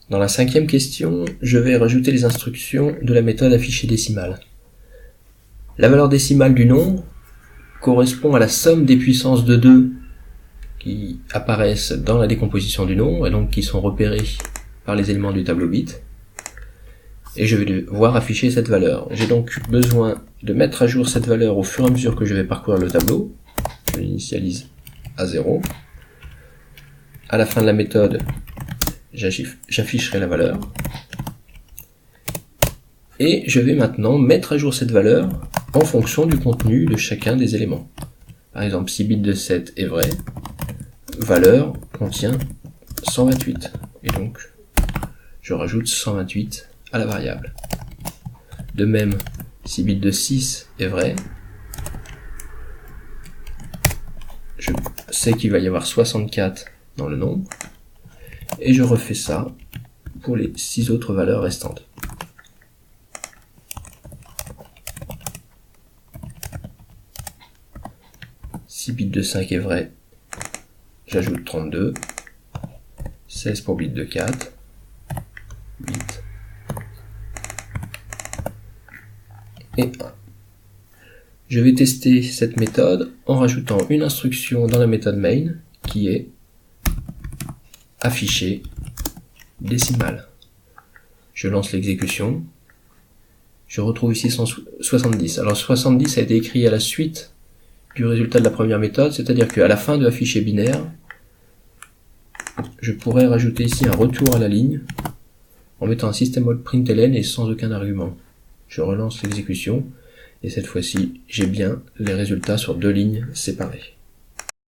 Dans la cinquième question, je vais rajouter les instructions de la méthode afficher décimale. La valeur décimale du nombre correspond à la somme des puissances de 2 qui apparaissent dans la décomposition du nombre et donc qui sont repérées par les éléments du tableau bit. Et je vais devoir afficher cette valeur. J'ai donc besoin de mettre à jour cette valeur au fur et à mesure que je vais parcourir le tableau. Je l'initialise à 0. À la fin de la méthode, j'afficherai la valeur. Et je vais maintenant mettre à jour cette valeur en fonction du contenu de chacun des éléments. Par exemple, si bit de 7 est vrai, valeur contient 128. Et donc, je rajoute 128 à la variable. De même, si bit de 6 est vrai, je sais qu'il va y avoir 64 dans le nombre, et je refais ça pour les 6 autres valeurs restantes. Si bit de 5 est vrai, j'ajoute 32, 16 pour bit de 4, 8 et 1. Je vais tester cette méthode en rajoutant une instruction dans la méthode main qui est afficher décimale. Je lance l'exécution. Je retrouve ici 170. Alors 70 a été écrit à la suite du résultat de la première méthode, c'est-à-dire qu'à la fin de afficher binaire, je pourrais rajouter ici un retour à la ligne en mettant un système mode println et sans aucun argument. Je relance l'exécution et cette fois-ci, j'ai bien les résultats sur 2 lignes séparées.